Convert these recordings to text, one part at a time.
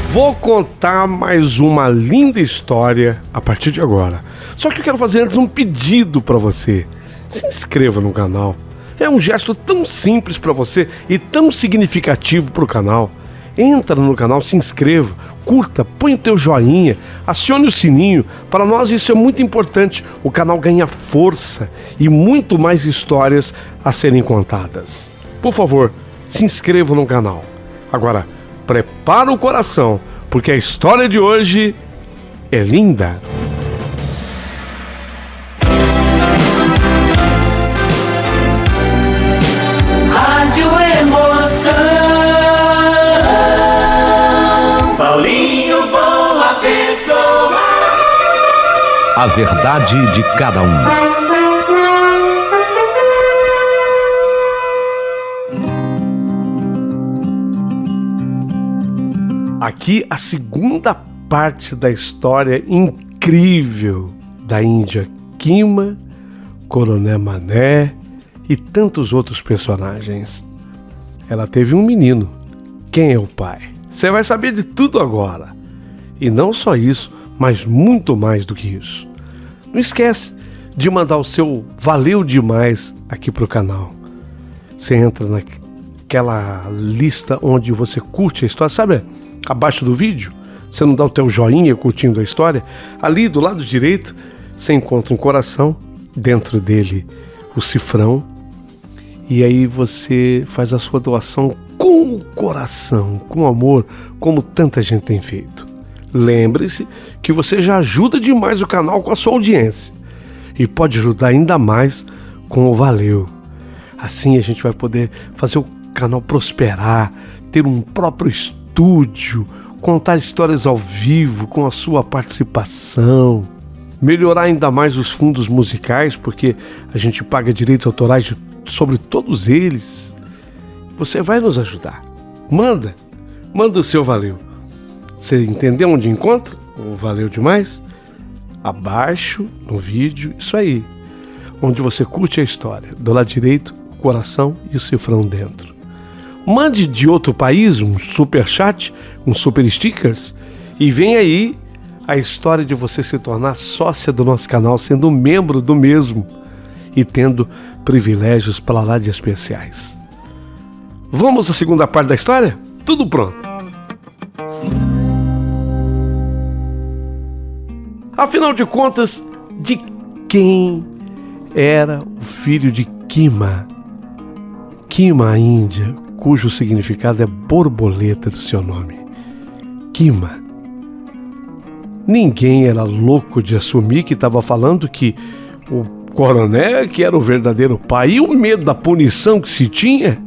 Vou contar mais uma linda história a partir de agora. Só que eu quero fazer antes um pedido para você. Se inscreva no canal. É um gesto tão simples para você e tão significativo para o canal. Entra no canal, se inscreva, curta, põe o teu joinha, acione o sininho. Para nós isso é muito importante. O canal ganha força e muito mais histórias a serem contadas. Por favor, se inscreva no canal. Agora, prepara o coração, porque a história de hoje é linda. Rádio Emoção, Paulinho Boa Pessoa. A verdade de cada um. Aqui a segunda parte da história incrível da Índia Kima, Coronel Mané e tantos outros personagens. Ela teve um menino. Quem é o pai? Você vai saber de tudo agora. E não só isso, mas muito mais do que isso. Não esquece de mandar o seu valeu demais aqui pro canal. Você entra naquela lista onde você curte a história, sabe? Abaixo do vídeo, você não dá o teu joinha curtindo a história, ali do lado direito você encontra um coração, dentro dele o cifrão, e aí você faz a sua doação com o coração, com amor, como tanta gente tem feito. Lembre-se que você já ajuda demais o canal com a sua audiência e pode ajudar ainda mais com o valeu. Assim a gente vai poder fazer o canal prosperar, ter um próprio estúdio, contar histórias ao vivo com a sua participação, melhorar ainda mais os fundos musicais, porque a gente paga direitos autorais sobre todos eles. Você vai nos ajudar. Manda o seu valeu. Você entendeu onde encontra o valeu demais? Abaixo no vídeo, isso aí, onde você curte a história, do lado direito, o coração e o cifrão dentro. Mande de outro país um super chat, um super stickers, e vem aí a história de você se tornar sócia do nosso canal, sendo membro do mesmo e tendo privilégios para lá de especiais. Vamos à segunda parte da história? Tudo pronto. Afinal de contas, de quem era o filho de Kima? Kima, a Índia, cujo significado é borboleta do seu nome. Kima. Ninguém era louco de assumir que estava falando que o coronel que era o verdadeiro pai e o medo da punição que se tinha.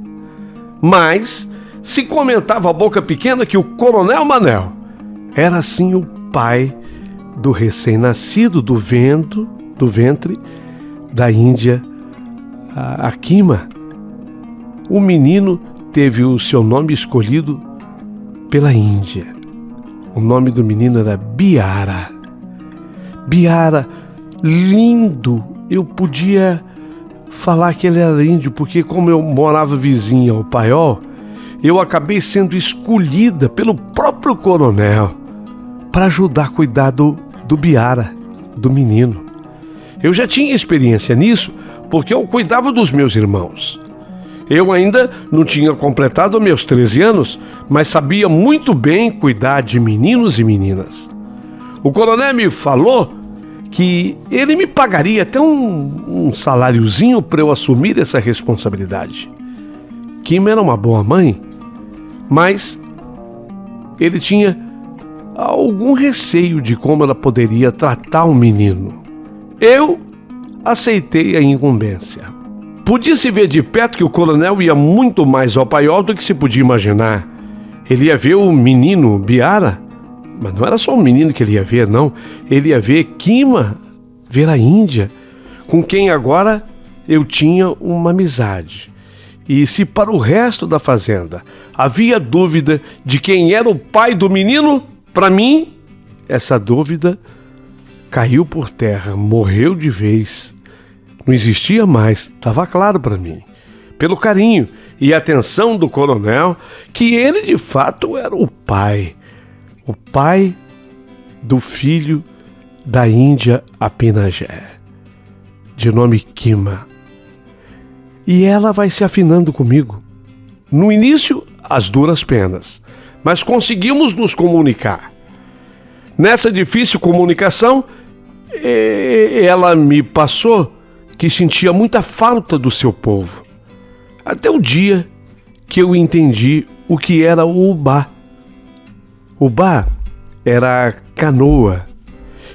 Mas se comentava a boca pequena que o Coronel Manel era sim o pai do recém-nascido do ventre da Índia, a Kima. O menino teve o seu nome escolhido pela Índia. O nome do menino era Biara. Biara, lindo. Eu podia falar que ele era índio, porque como eu morava vizinha ao paiol, eu acabei sendo escolhida pelo próprio coronel para ajudar a cuidar do Biara, do menino. Eu já tinha experiência nisso, porque eu cuidava dos meus irmãos. Eu ainda não tinha completado meus 13 anos, mas sabia muito bem cuidar de meninos e meninas. O coronel me falou que ele me pagaria até um saláriozinho para eu assumir essa responsabilidade. Kim era uma boa mãe, mas ele tinha algum receio de como ela poderia tratar o menino. Eu aceitei a incumbência. Podia-se ver de perto que o coronel ia muito mais ao paiol do que se podia imaginar. Ele ia ver o menino Biara, mas não era só o menino que ele ia ver, não. Ele ia ver Kima, ver a Índia, com quem agora eu tinha uma amizade. E se para o resto da fazenda havia dúvida de quem era o pai do menino, para mim, essa dúvida caiu por terra, morreu de vez. Não existia mais, estava claro para mim, pelo carinho e atenção do coronel, que ele de fato era o pai o pai do filho da Índia Apinagé, de nome Kima. E ela vai se afinando comigo. No início, às duras penas, mas conseguimos nos comunicar. Nessa difícil comunicação, ela me passou que sentia muita falta do seu povo. Até o dia que eu entendi o que era o ubá. Ubá era a canoa.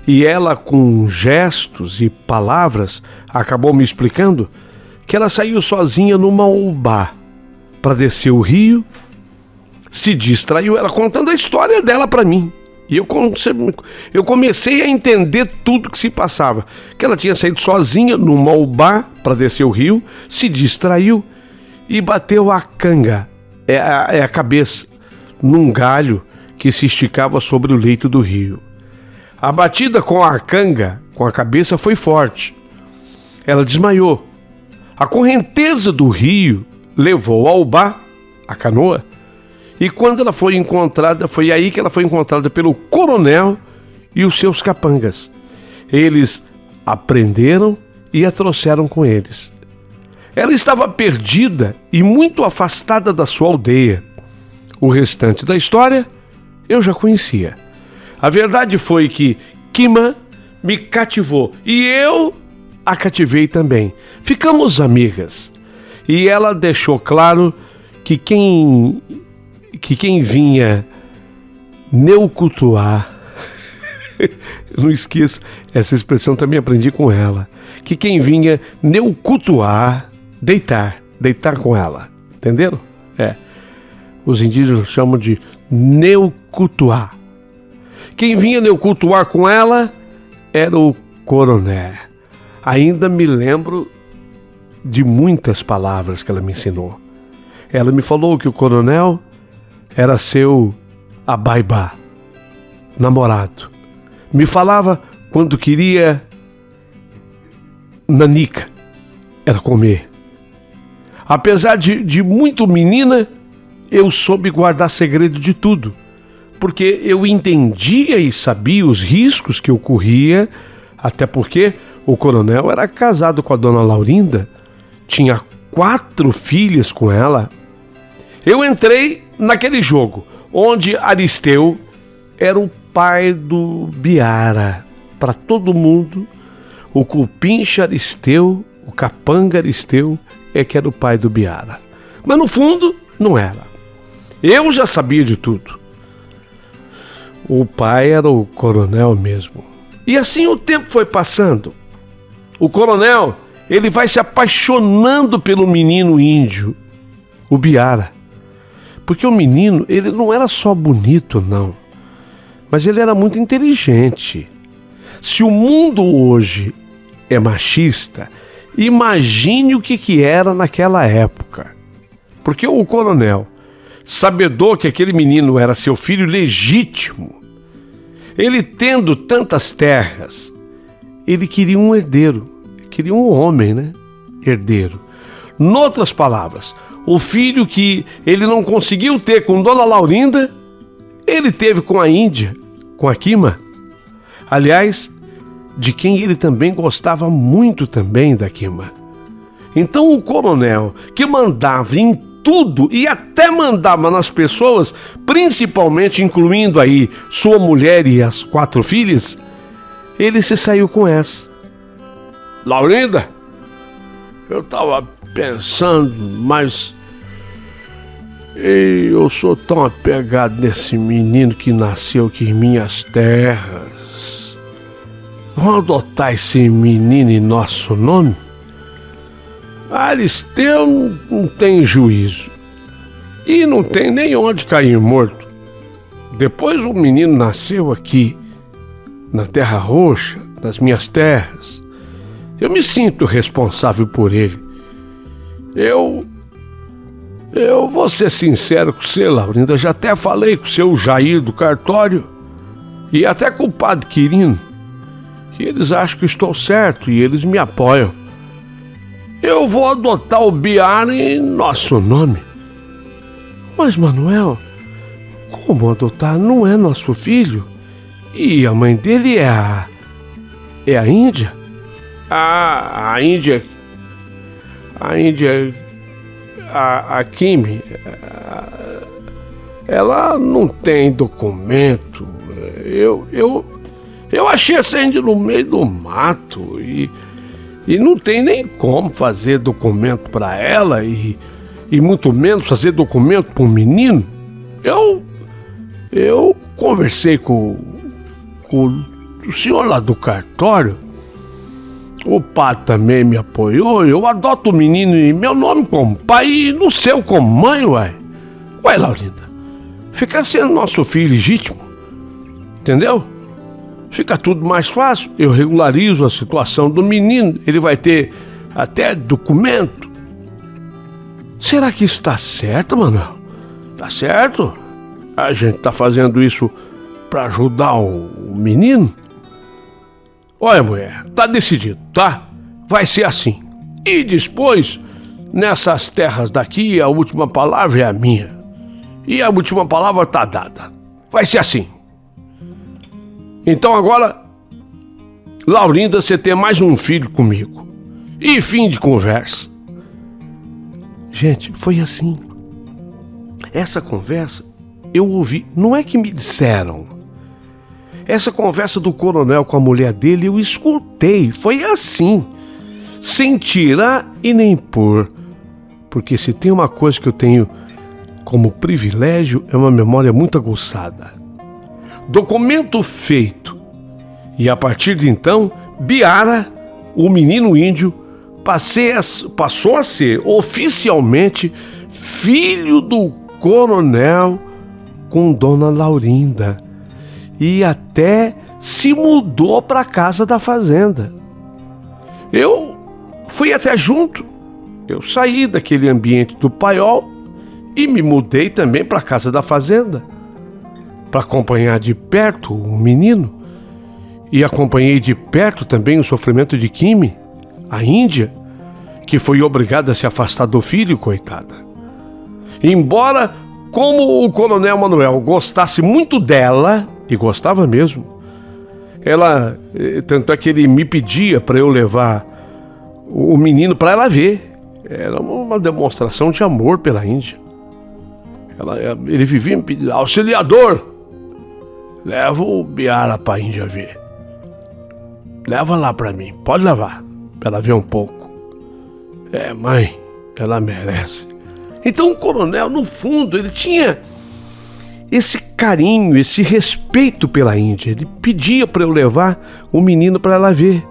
E ela, com gestos e palavras, acabou me explicando que ela saiu sozinha numa ubá para descer o rio, se distraiu, ela contando a história dela para mim. E eu comecei a entender tudo que se passava. Que ela tinha saído sozinha numa ubá para descer o rio, se distraiu e bateu a canga, a cabeça, num galho que se esticava sobre o leito do rio. A batida com a canga, com a cabeça, foi forte. Ela desmaiou. A correnteza do rio levou ao ubá, a canoa, e quando ela foi encontrada, foi aí que ela foi encontrada pelo coronel e os seus capangas. Eles a prenderam e a trouxeram com eles. Ela estava perdida e muito afastada da sua aldeia. O restante da história eu já conhecia. A verdade foi que Kima me cativou e eu a cativei também. Ficamos amigas. E ela deixou claro que quem vinha neucultuar, eu não esqueço, essa expressão também aprendi com ela, que quem vinha neucultuar, deitar com ela, entenderam? Os indígenas chamam de neucultuar. Quem vinha neucultuar com ela era o coronel. Ainda me lembro de muitas palavras que ela me ensinou. Ela me falou que o coronel era seu abaibá, namorado. Me falava quando queria nanica, era comer. Apesar de muito menina, eu soube guardar segredo de tudo, porque eu entendia e sabia os riscos que eu corria, até porque o coronel era casado com a dona Laurinda, tinha 4 filhas com ela. Eu entrei naquele jogo, onde Aristeu era o pai do Biara. Para todo mundo, o Cupincha Aristeu, o Capanga Aristeu, que era o pai do Biara. Mas no fundo, não era. Eu já sabia de tudo. O pai era o coronel mesmo. E assim o tempo foi passando. O coronel, ele vai se apaixonando pelo menino índio, o Biara. Porque o menino, ele não era só bonito, não. Mas ele era muito inteligente. Se o mundo hoje é machista, imagine o que era naquela época. Porque o coronel, sabedor que aquele menino era seu filho legítimo, ele tendo tantas terras, ele queria um herdeiro, queria um homem, né? Herdeiro. Noutras palavras, o filho que ele não conseguiu ter com Dona Laurinda, ele teve com a Índia, com a Kima. Aliás, de quem ele também gostava muito também da Kima. Então o coronel, que mandava em tudo e até mandava nas pessoas, principalmente incluindo aí sua mulher e as 4 filhas, ele se saiu com essa. Laurinda, eu tava pensando, mas eu sou tão apegado nesse menino que nasceu aqui em minhas terras. Vamos adotar esse menino em nosso nome? Aristeu não tem juízo e não tem nem onde cair morto. Depois o menino nasceu aqui, na Terra Roxa, nas minhas terras. Eu me sinto responsável por ele. Eu vou ser sincero com você, Laurinda. Já até falei com o seu Jair do cartório e até com o padre Quirino, que eles acham que estou certo e eles me apoiam. Eu vou adotar o Biara em nosso nome. Mas, Manuel, Como adotar? Não é nosso filho. E a mãe dele é a Índia? A Índia... A Kimi... Ela não tem documento. Eu achei essa Índia no meio do mato e não tem nem como fazer documento para ela e muito menos fazer documento para um menino. Eu conversei com o senhor lá do cartório. O padre também me apoiou. Eu adoto o menino em meu nome como pai e no seu como mãe, ué. Ué, Laurinda, fica sendo nosso filho legítimo, entendeu? Fica tudo mais fácil. Eu regularizo a situação do menino. Ele vai ter até documento. Será que isso tá certo, Manuel? Tá certo? A gente tá fazendo isso pra ajudar o menino? Olha, mulher, tá decidido, tá? Vai ser assim. E depois, nessas terras daqui, a última palavra é a minha. E a última palavra tá dada. Vai ser assim. Então agora, Laurinda, você tem mais um filho comigo. E fim de conversa. Gente, foi assim. Essa conversa eu ouvi, não é que me disseram. Essa conversa do coronel com a mulher dele eu escutei, foi assim. Sem tirar e nem pôr. Porque se tem uma coisa que eu tenho como privilégio, é uma memória muito aguçada. Documento feito. E a partir de então, Biara, o menino índio, passou a ser oficialmente filho do coronel com Dona Laurinda. E até se mudou para a casa da fazenda. Eu fui até junto. Eu saí daquele ambiente do paiol e me mudei também para a casa da fazenda, para acompanhar de perto o menino. E acompanhei de perto também o sofrimento de Kimi, a Índia, que foi obrigada a se afastar do filho, coitada. Embora, como o coronel Manuel gostasse muito dela, e gostava mesmo, tanto é que ele me pedia para eu levar o menino para ela ver. Era uma demonstração de amor pela Índia. Ele vivia me pedindo: auxiliador, leva o Biara para a Índia ver. Leva lá para mim, pode levar, para ela ver um pouco. Mãe, ela merece. Então o coronel, no fundo, ele tinha esse carinho, esse respeito pela Índia. Ele pedia para eu levar o menino para ela ver.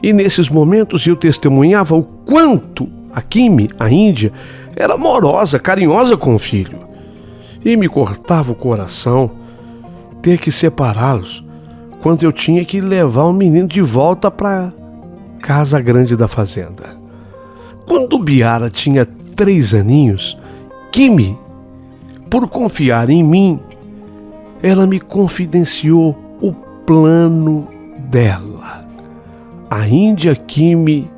E nesses momentos eu testemunhava o quanto a Kimi, a Índia, era amorosa, carinhosa com o filho. E me cortava o coração ter que separá-los quando eu tinha que levar o menino de volta para casa grande da fazenda. Quando Biara tinha 3 aninhos, Kimi, por confiar em mim, ela me confidenciou o plano dela. A Índia Kimi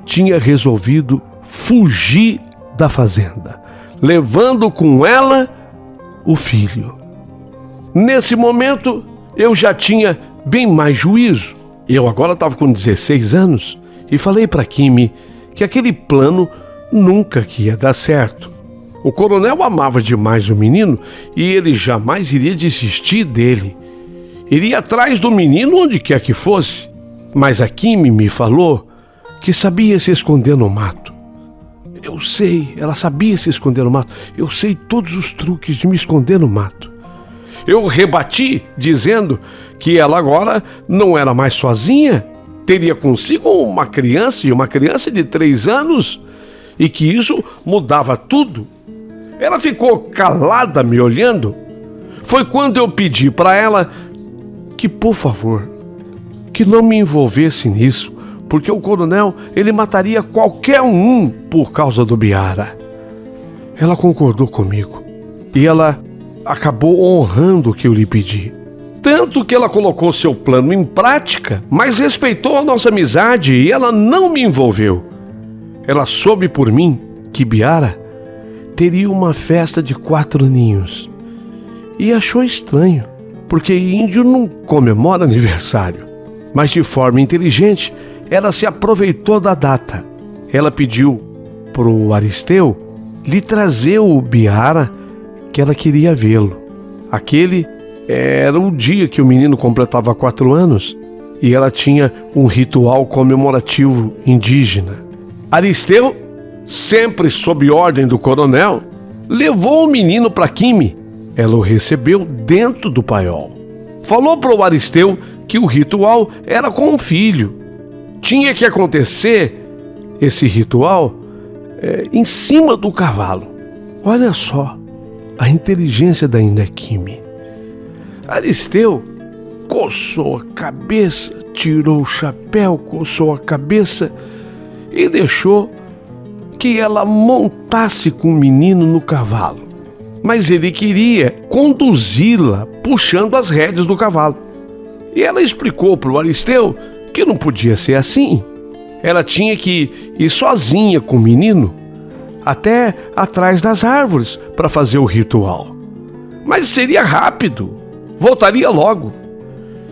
tinha resolvido fugir da fazenda, levando com ela o filho. Nesse momento, eu já tinha bem mais juízo. Eu agora estava com 16 anos e falei para Kimi que aquele plano nunca ia dar certo. O coronel amava demais o menino e ele jamais iria desistir dele. Iria atrás do menino onde quer que fosse. Mas a Kimi me falou que sabia se esconder no mato. Eu sei, ela sabia se esconder no mato. Eu sei todos os truques de me esconder no mato. Eu rebati dizendo que ela agora não era mais sozinha, teria consigo uma criança, e uma criança de 3 anos, e que isso mudava tudo. Ela ficou calada me olhando. Foi quando eu pedi para ela que, por favor, que não me envolvesse nisso, porque o coronel, ele mataria qualquer um por causa do Biara. Ela concordou comigo e ela acabou honrando o que eu lhe pedi. Tanto que ela colocou seu plano em prática, mas respeitou a nossa amizade e ela não me envolveu. Ela soube por mim que Biara teria uma festa de 4 aninhos. e achou estranho, porque índio não comemora aniversário. Mas de forma inteligente, ela se aproveitou da data. Ela pediu para o Aristeu lhe trazer o Biara, que ela queria vê-lo. Aquele era o dia que o menino completava 4 anos e ela tinha um ritual comemorativo indígena. Aristeu, sempre sob ordem do coronel, levou o menino para Quime. Ela o recebeu dentro do paiol. Falou para o Aristeu que o ritual era com o filho. Tinha que acontecer esse ritual em cima do cavalo. Olha só a inteligência da Índia Quime. Aristeu coçou a cabeça, tirou o chapéu, coçou a cabeça e deixou que ela montasse com o menino no cavalo. Mas ele queria conduzi-la puxando as rédeas do cavalo. E ela explicou para o Aristeu que não podia ser assim. Ela tinha que ir sozinha com o menino até atrás das árvores para fazer o ritual. Mas seria rápido, voltaria logo.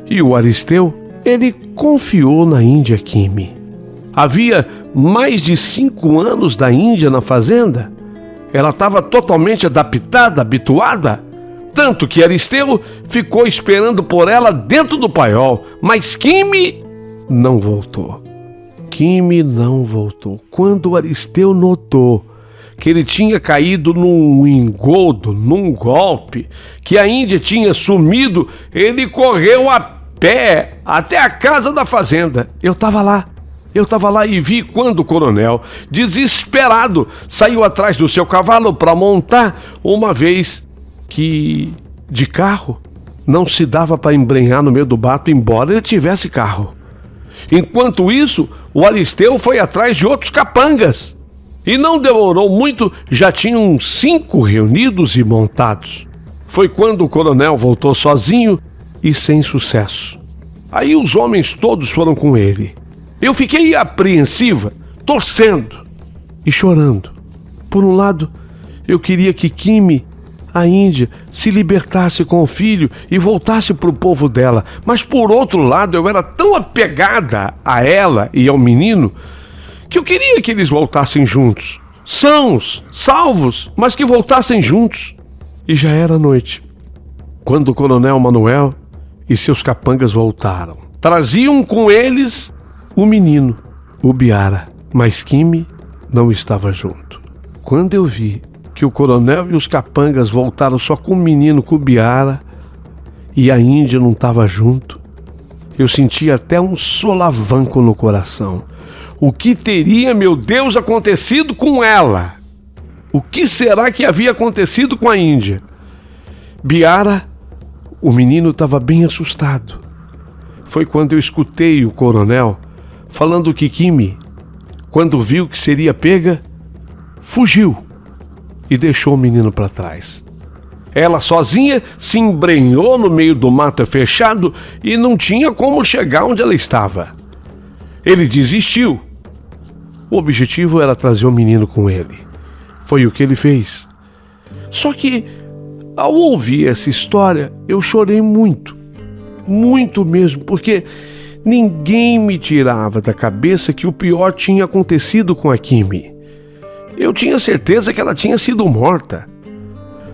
E o Aristeu, ele confiou na Índia Quime. Havia mais de 5 anos da Índia na fazenda. Ela estava totalmente adaptada, habituada, tanto que Aristeu ficou esperando por ela dentro do paiol, mas Quime não voltou. Quime não voltou. Quando Aristeu notou que ele tinha caído num engodo, num golpe, que a Índia tinha sumido, ele correu a pé até a casa da fazenda. Eu estava lá e vi quando o coronel, desesperado, saiu atrás do seu cavalo para montar, uma vez que de carro não se dava para embrenhar no meio do mato, embora ele tivesse carro. Enquanto isso, o Aristeu foi atrás de outros capangas. E não demorou muito, já tinham 5 reunidos e montados. Foi quando o coronel voltou sozinho e sem sucesso. Aí os homens todos foram com ele. Eu fiquei apreensiva, torcendo e chorando. Por um lado, eu queria que Quime, a Índia, se libertasse com o filho e voltasse para o povo dela. Mas por outro lado, eu era tão apegada a ela e ao menino que eu queria que eles voltassem juntos. Sãos, salvos, mas que voltassem juntos. E já era noite, quando o coronel Manuel e seus capangas voltaram. Traziam com eles o menino, o Biara, mas Quime não estava junto. Quando eu vi que o coronel e os capangas voltaram só com o menino, com o Biara, e a Índia não estava junto, eu senti até um solavanco no coração. O que teria, meu Deus, acontecido com ela? O que será que havia acontecido com a Índia? Biara, o menino estava bem assustado. Foi quando eu escutei o coronel falando que Quime, quando viu que seria pega, fugiu e deixou o menino para trás. Ela sozinha se embrenhou no meio do mato fechado e não tinha como chegar onde ela estava. Ele desistiu. O objetivo era trazer o menino com ele. Foi o que ele fez. Só que, ao ouvir essa história, eu chorei muito. Muito mesmo, porque ninguém me tirava da cabeça que o pior tinha acontecido com a Quime. Eu tinha certeza que ela tinha sido morta.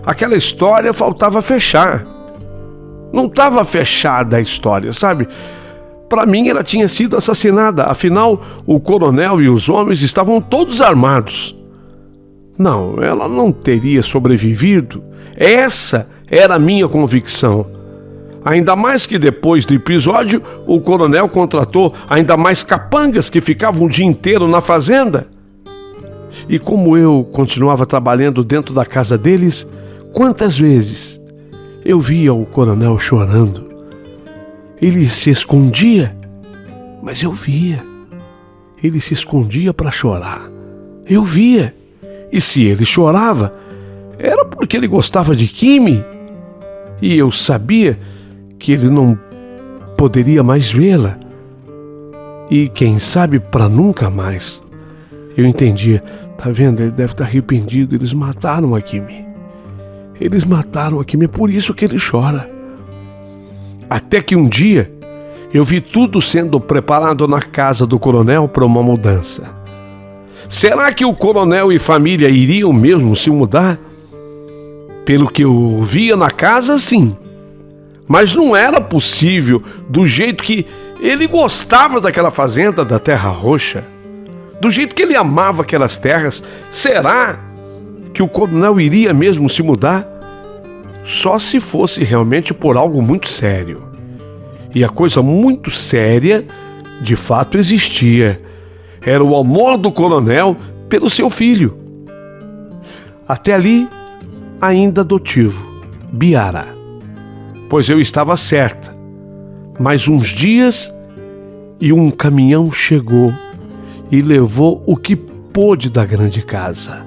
Aquela história faltava fechar. Não estava fechada a história, sabe? Para mim, ela tinha sido assassinada. Afinal, o coronel e os homens estavam todos armados. Não, ela não teria sobrevivido. Essa era a minha convicção. Ainda mais que depois do episódio, o coronel contratou ainda mais capangas que ficavam o dia inteiro na fazenda. E como eu continuava trabalhando dentro da casa deles, quantas vezes eu via o coronel chorando. Ele se escondia, mas eu via. Ele se escondia para chorar. Eu via. E se ele chorava, era porque ele gostava de Quime. E eu sabia que ele não poderia mais vê-la. E quem sabe para nunca mais. Eu entendia. Tá vendo? Ele deve estar arrependido. Eles mataram a Quime. Eles mataram a Quime, é por isso que ele chora. Até que um dia eu vi tudo sendo preparado na casa do coronel para uma mudança. Será que o coronel e família iriam mesmo se mudar? Pelo que eu via na casa, sim. Mas não era possível do jeito que ele gostava daquela fazenda da Terra Roxa. Do jeito que ele amava aquelas terras. Será que o coronel iria mesmo se mudar? Só se fosse realmente por algo muito sério. E a coisa muito séria, de fato, existia. Era o amor do coronel pelo seu filho. Até ali, ainda adotivo, Biara. Pois eu estava certa. Mais uns dias e um caminhão chegou e levou o que pôde da grande casa.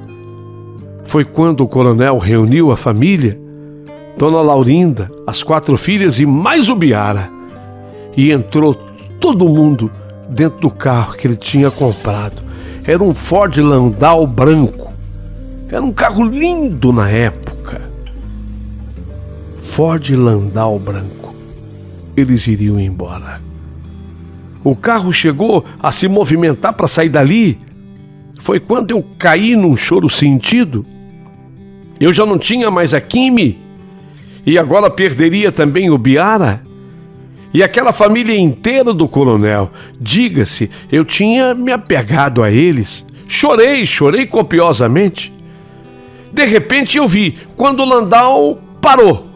Foi quando o coronel reuniu a família, Dona Laurinda, as 4 filhas e mais o Biara, e entrou todo mundo dentro do carro que ele tinha comprado. Era um Ford Landau branco. Era um carro lindo na época. Ford Landau branco. Eles iriam embora. O carro chegou a se movimentar para sair dali. Foi quando eu caí num choro sentido. Eu já não tinha mais a Quime, e agora perderia também o Biara. E aquela família inteira do coronel. Diga-se, eu tinha me apegado a eles. Chorei copiosamente. De repente eu vi, quando o Landau parou.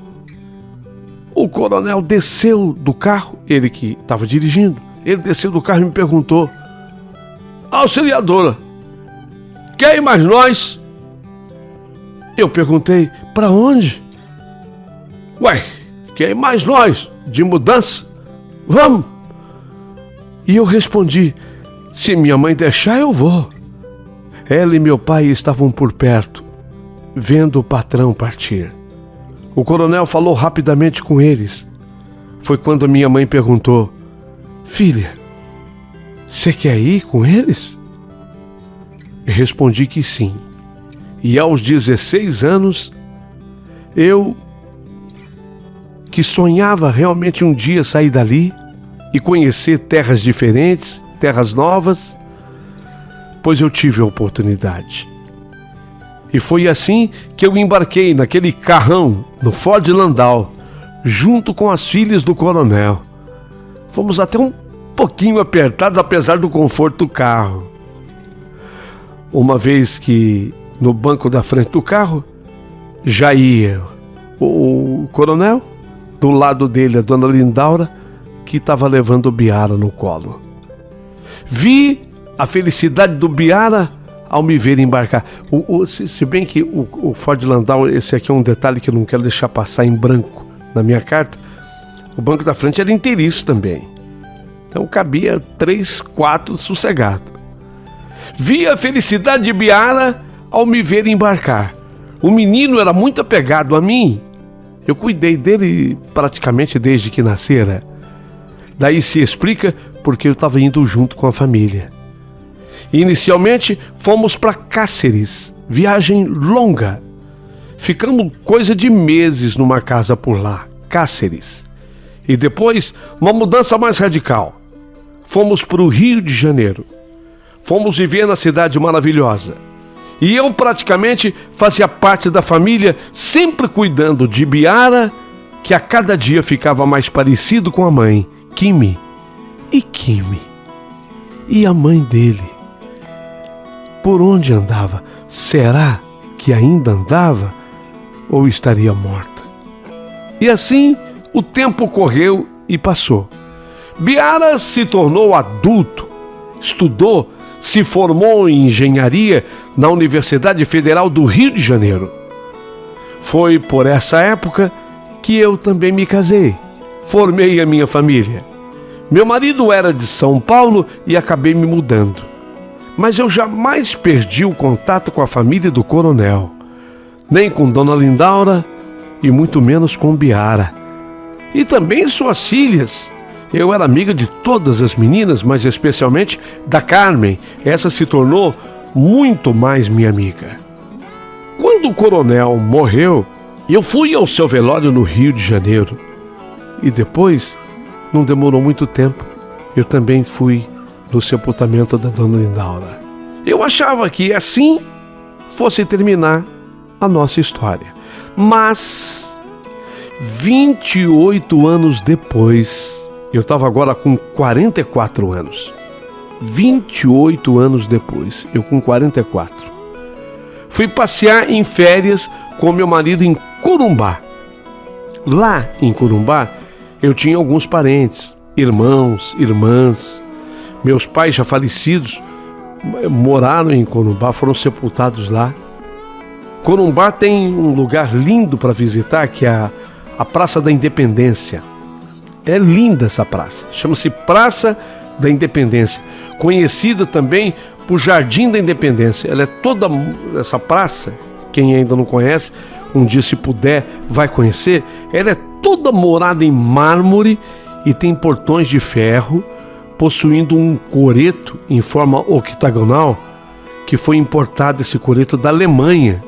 O coronel desceu do carro, ele que estava dirigindo, ele desceu do carro e me perguntou: auxiliadora, quer ir mais nós? Eu perguntei: para onde? Ué, quer ir mais nós? De mudança? Vamos! E eu respondi: se minha mãe deixar, eu vou. Ela e meu pai estavam por perto, vendo o patrão partir. O coronel falou rapidamente com eles. Foi quando minha mãe perguntou: filha, você quer ir com eles? Respondi que sim. E aos 16 anos, eu, que sonhava realmente um dia sair dali e conhecer terras diferentes, terras novas, pois eu tive a oportunidade. E foi assim que eu embarquei naquele carrão, no Ford Landau, junto com as filhas do coronel. Fomos até um pouquinho apertados, apesar do conforto do carro. Uma vez que no banco da frente do carro já ia o coronel, do lado dele a Dona Lindaura, que estava levando o Biara no colo. Vi a felicidade do Biara ao me ver embarcar. Se bem que o Ford Landau, esse aqui é um detalhe que eu não quero deixar passar em branco na minha carta, o banco da frente era inteiriço também. Então cabia 3, 4 sossegado. Vi a felicidade de Biara ao me ver embarcar. O menino era muito apegado a mim. Eu cuidei dele praticamente desde que nascera. Daí se explica porque eu estava indo junto com a família. Inicialmente fomos para Cáceres, viagem longa. Ficamos coisa de meses numa casa por lá, Cáceres. E depois uma mudança mais radical. Fomos para o Rio de Janeiro. Fomos viver na cidade maravilhosa. E eu praticamente fazia parte da família, sempre cuidando de Biara, que a cada dia ficava mais parecido com a mãe, Quime. E Quime? E a mãe dele? Por onde andava? Será que ainda andava? Ou estaria morta? E assim o tempo correu e passou. Biara se tornou adulto, estudou, se formou em engenharia na Universidade Federal do Rio de Janeiro. Foi por essa época que eu também me casei. Formei a minha família. Meu marido era de São Paulo e acabei me mudando. Mas eu jamais perdi o contato com a família do coronel, nem com Dona Lindaura e muito menos com Biara. E também suas filhas. Eu era amiga de todas as meninas, mas especialmente da Carmen. Essa se tornou muito mais minha amiga. Quando o coronel morreu, Eu fui ao seu velório no Rio de Janeiro e depois, não demorou muito tempo, eu também fui no sepultamento da dona Lindaura. Eu achava que assim fosse terminar a nossa história. Mas 28 anos depois, eu estava agora com 44 anos. 28 anos depois, eu com 44. Fui passear em férias com meu marido em Corumbá. Lá em Corumbá, eu tinha alguns parentes, irmãos, irmãs. Meus pais já falecidos moraram em Corumbá, foram sepultados lá. Corumbá tem um lugar lindo para visitar, que é a Praça da Independência. É linda essa praça, chama-se Praça da Independência, conhecida também por Jardim da Independência. Ela é toda, essa praça, quem ainda não conhece, um dia se puder vai conhecer, ela é toda morada em mármore e tem portões de ferro, possuindo um coreto em forma octagonal, que foi importado esse coreto da Alemanha,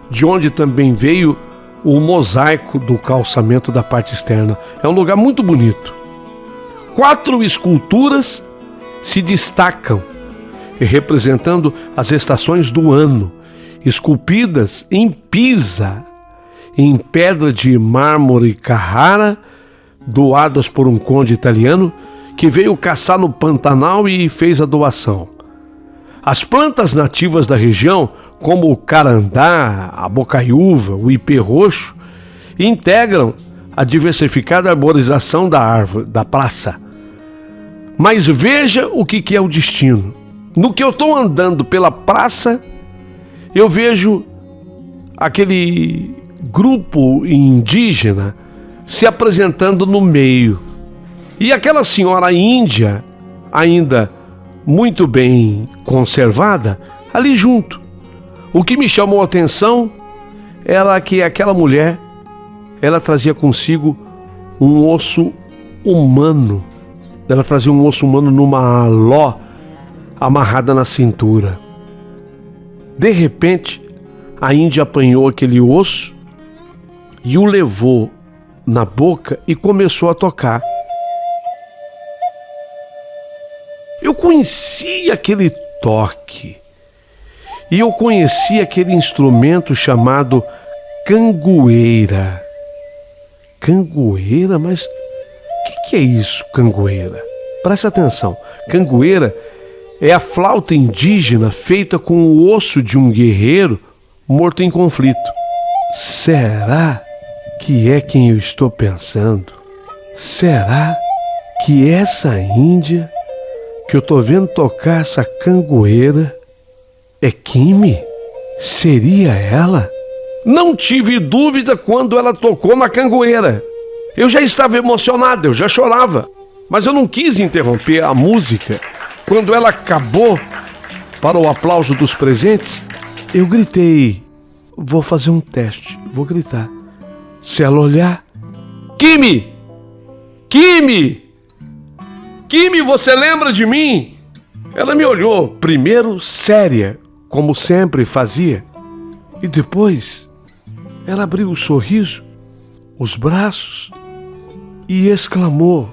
de onde também veio o mosaico do calçamento da parte externa. É um lugar muito bonito. 4 esculturas se destacam, representando as estações do ano, esculpidas em Pisa, em pedra de mármore Carrara, doadas por um conde italiano que veio caçar no Pantanal e fez a doação. As plantas nativas da região, como o carandá, a bocaiúva, o ipê roxo, integram a diversificada arborização da árvore, da praça. Mas veja o que é o destino. No que eu estou andando pela praça, eu vejo aquele grupo indígena se apresentando no meio. E aquela senhora índia, ainda muito bem conservada, ali junto. O que me chamou a atenção era que aquela mulher, ela trazia consigo um osso humano. Ela trazia um osso humano numa ló amarrada na cintura. De repente, a índia apanhou aquele osso e o levou na boca e começou a tocar. Eu conhecia aquele toque e eu conhecia aquele instrumento chamado cangoeira. Cangoeira? Mas o que é isso, cangoeira? Presta atenção. Cangoeira é a flauta indígena feita com o osso de um guerreiro morto em conflito. Será que é quem eu estou pensando? Será que essa índia que eu estou vendo tocar essa cangoeira é Kimi? Seria ela? Não tive dúvida quando ela tocou na cangoeira. Eu já estava emocionado, eu já chorava, mas eu não quis interromper a música. Quando ela acabou, para o aplauso dos presentes, eu gritei: vou fazer um teste, vou gritar. Se ela olhar: Kimi! Kimi! Kimi, você lembra de mim? Ela me olhou, primeiro séria, como sempre fazia, e depois ela abriu o sorriso, os braços, e exclamou: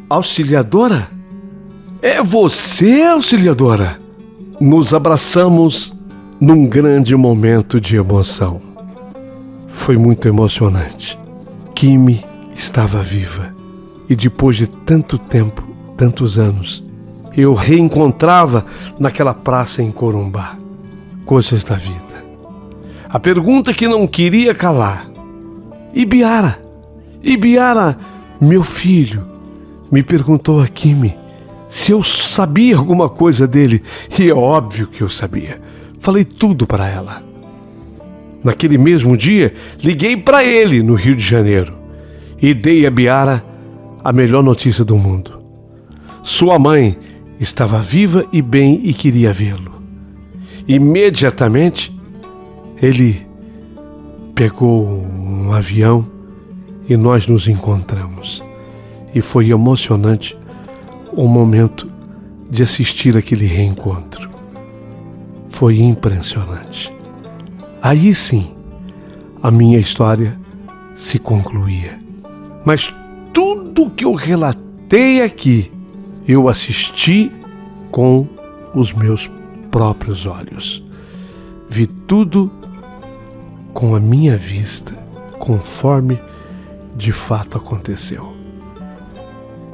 Auxiliadora? É você, Auxiliadora? Nos abraçamos num grande momento de emoção. Foi muito emocionante. Kimi estava viva. E depois de tanto tempo, tantos anos, eu reencontrava naquela praça em Corumbá. Coisas da vida. A pergunta que não queria calar: Ibiara, meu filho, me perguntou a Kimi se eu sabia alguma coisa dele. E é óbvio que eu sabia. Falei tudo para ela. Naquele mesmo dia, liguei para ele no Rio de Janeiro e dei a Ibiara a melhor notícia do mundo. Sua mãe estava viva e bem e queria vê-lo. Imediatamente, ele pegou um avião e nós nos encontramos. E foi emocionante o momento de assistir aquele reencontro. Foi impressionante. Aí sim, a minha história se concluía. Mas tudo que eu relatei aqui, eu assisti com os meus próprios olhos. Vi tudo com a minha vista, conforme de fato aconteceu.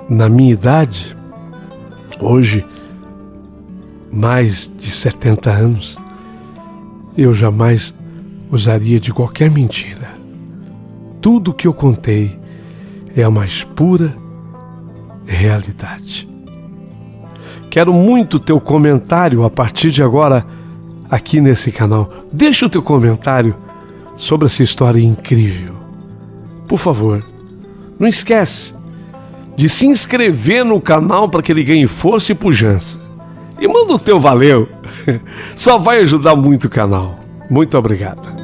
Na minha idade, hoje, mais de 70 anos, eu jamais usaria de qualquer mentira. Tudo que eu contei é a mais pura realidade. Quero muito teu comentário a partir de agora aqui nesse canal. Deixa o teu comentário sobre essa história incrível. Por favor, não esquece de se inscrever no canal para que ele ganhe força e pujança. E manda o teu valeu. Só vai ajudar muito o canal. Muito obrigado.